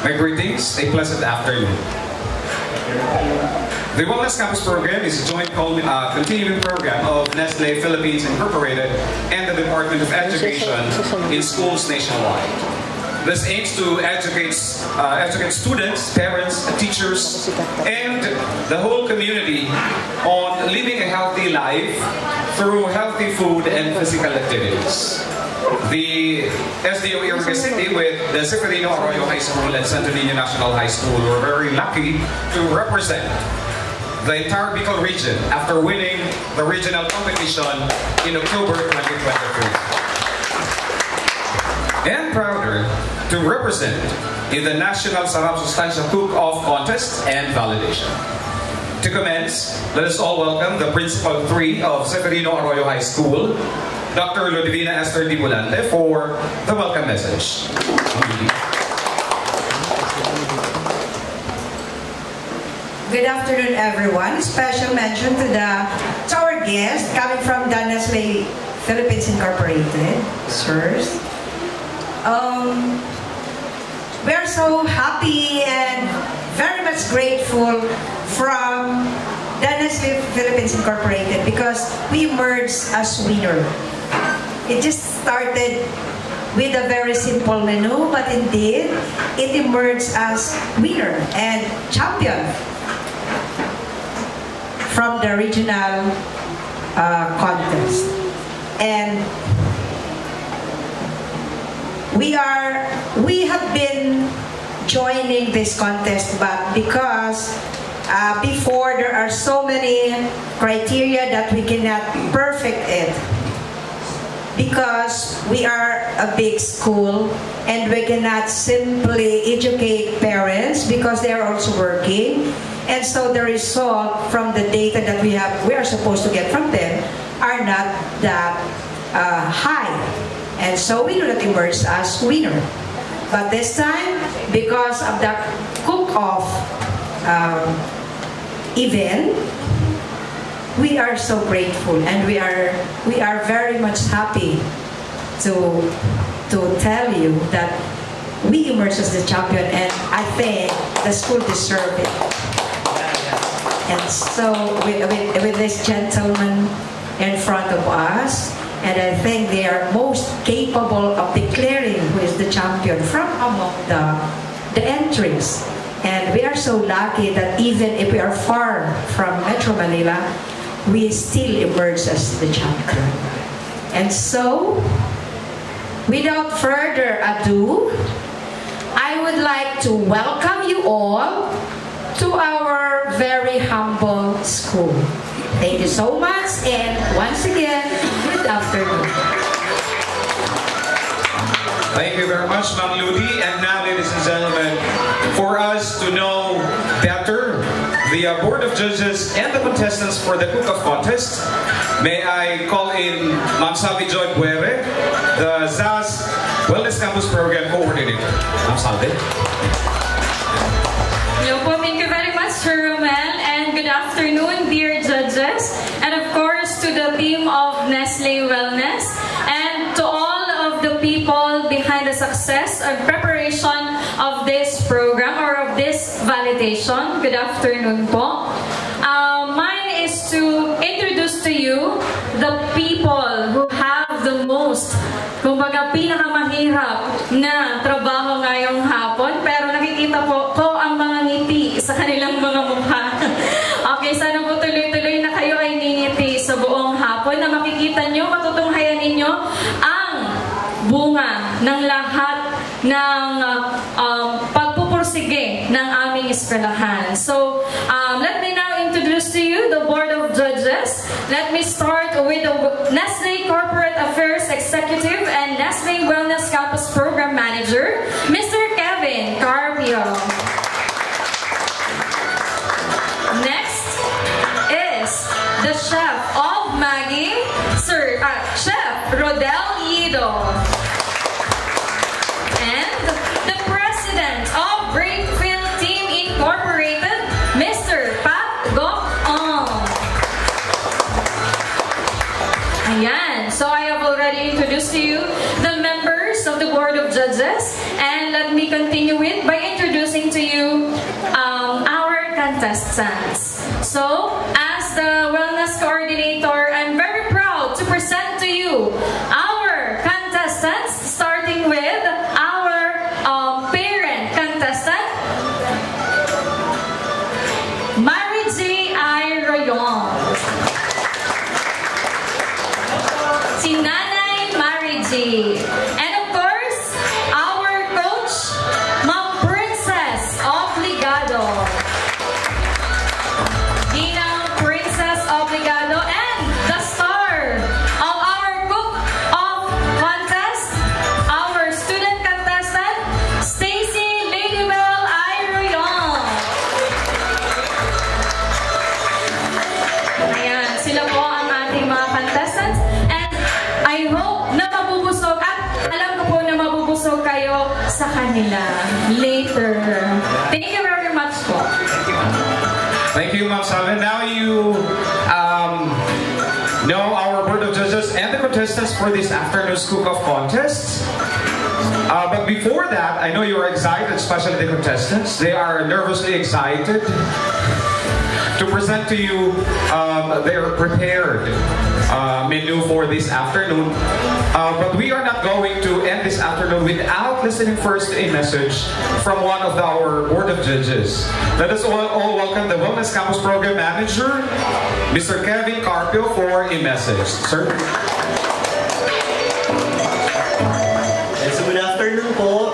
My greetings, a pleasant afternoon. The Wellness Campus Program is a joint continuing program of Nestle Philippines Incorporated and the Department of Education in schools nationwide. This aims to educate students, parents, teachers, and the whole community on living a healthy life through healthy food and physical activities. The SDO Iriga City with the Seferino Arroyo High School and Santo Niño National High School were very lucky to represent the entire Bicol region after winning the regional competition in October 2023. And prouder to represent in the National Sarap Sustansya Cook-Off Contest and Validation. To commence, let us all welcome the Principal 3 of Seferino Arroyo High School, Dr. Ludivina Esther Di Bulante, for the welcome message. Good afternoon, everyone. Special mention to our guest coming from the Nestle Philippines Incorporated, sirs. We're so happy and very much grateful from the Nestle Philippines Incorporated because we emerged as winner. It just started with a very simple menu, but indeed, it emerged as winner and champion from the regional contest. And we have been joining this contest, but because before there are so many criteria that we cannot perfect it, because we are a big school and we cannot simply educate parents because they are also working, and so the result from the data that we are supposed to get from them are not that high. And so we do not emerge as winner. But this time, because of the cook-off event, we are so grateful, and we are very much happy to tell you that we emerged as the champion, and I think the school deserved it. And so with this gentleman in front of us, and I think they are most capable of declaring who is the champion from among the entries. And we are so lucky that even if we are far from Metro Manila, we still emerge as the champion. And so, without further ado, I would like to welcome you all to our very humble school. Thank you so much, and once again, good afternoon. Thank you very much, Ma'am Ludi. And now, ladies and gentlemen, for us to know better the Board of Judges and the contestants for the Cook-Off Contest, may I call in Ma'am Salvi Joy Buere, the ZAS Wellness Campus Program Coordinator. Ma'am Salvi. Hello po, thank you very much, Sir Romel, and good afternoon, dear judges, and of course to the team of Nestle Wellness, and to all of the people behind the success and preparation of this program or of this validation. Good afternoon po. Mine is to introduce to you the people who have the most, kumbaga pinakamahirap na trabaho ngayong hapon, pero nakikita po ko ang mga ngiti sa kanilang mga mukha. Okay, sana po tuloy-tuloy na kayo ay ningiti sa buong hapon na makikita nyo, matutunghayan ninyo ang bunga ng lahat ng pagpupursige ng aming eskwelahan. So, let me now introduce to you the Board of Judges. Let me start with the Nestle Corporate Affairs Executive and Nestle Wellness Campus Program Manager, Mr. Kevin Carpio. Next is the Chef of Maggie, Chef Rodel Yido. And the President of Brainfield Team Incorporated, Mr. Pat Gok-Ong. Ayan. So I have already introduced to you the members of the Board of Judges, and let me continue with by introducing to you our contestants. So, as the wellness coordinator, I'm very proud to present to you our contestants, starting with our parent contestant, Mary J. I. Royong. Si Nanay Mary J. And of course, our coach, Ma'am Princess Obligado. Ginang Princess Obligado, and the star of our cook of contest, our student contestant, Stacy Ladywell I. Royong. Ayan, sila po ang ating mga contestants. And I hope na mabubusog at alam ko po na mabubusog kayo sa kanila later. Thank you very much po. Thank you, Ma'am Salve. Now you know our board of judges and the contestants for this afternoon's cook-off contest. But before that, I know you are excited, especially the contestants. They are nervously excited to present to you their prepared menu for this afternoon. But we are not going to end this afternoon without listening first to a message from one of our board of judges. Let us all welcome the Wellness Campus Program Manager, Mr. Kevin Carpio, for a message. Sir? So good afternoon po.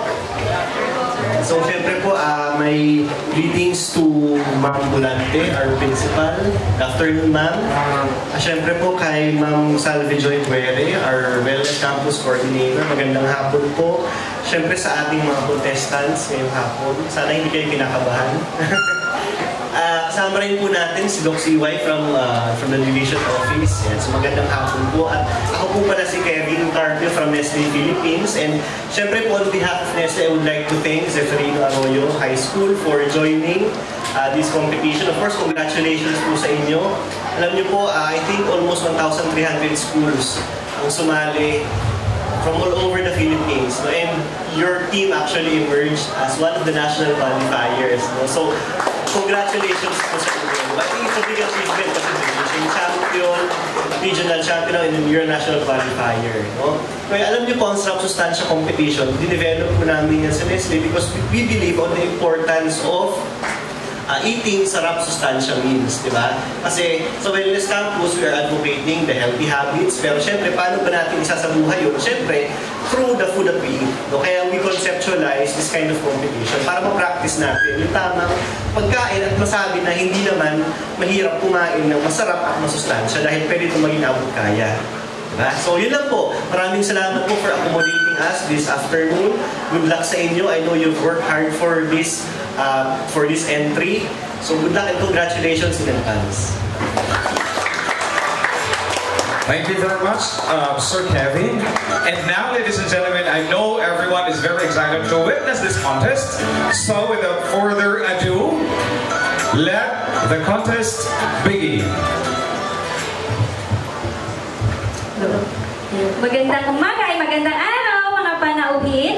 So syempre po, may greetings to Ma'am Bulante, our principal. Good afternoon, ma'am. Syempre po kay Ma'am Salve Joy Buere, our Wellness Campus Coordinator. Magandang hapon po. Syempre sa ating mga contestants ngayong hapon. Sana hindi kayo kinakabahan. Kasama rin po natin si Doc CY from the division office. Yan. So magandang hapon po. At ako po pala si Kevin Carpio from Nestle Philippines. And syempre po on behalf of Nestle, I would like to thank Zeferino Arroyo High School for joining this competition. Of course, congratulations po sa inyo. Alam niyo po, I think almost 1,300 schools ang sumali from all over the Philippines. No? And your team actually emerged as one of the national qualifiers. No? So, congratulations po sa inyo. I think it's a big achievement kasi division champion, regional champion, and then you're a national qualifier. No? Kaya alam niyo po, ang sarap sustansya competition, dinevelop po namin yan sa Nestle because we believe on the importance of eating sarap sustansya meals, di ba? Kasi sa Wellness Campus, we are advocating the healthy habits, pero syempre, paano ba natin isasabuhay yun? Syempre, through the food that we eat. No? Kaya we conceptualize this kind of competition para ma-practice natin yung tamang pagkain at masabi na hindi naman mahirap kumain ng masarap at masustansya dahil pwede itong maging abot kaya. Diba? So yun lang po. Maraming salamat po for accommodating us this afternoon. Good luck sa inyo. I know you've worked hard for this entry. So good luck and congratulations in advance. Thank you very much, Sir Kevin. And now, ladies and gentlemen, I know everyone is very excited to witness this contest. So without further ado, let the contest begin. Magandang umaga ay magandang araw mga panauhin.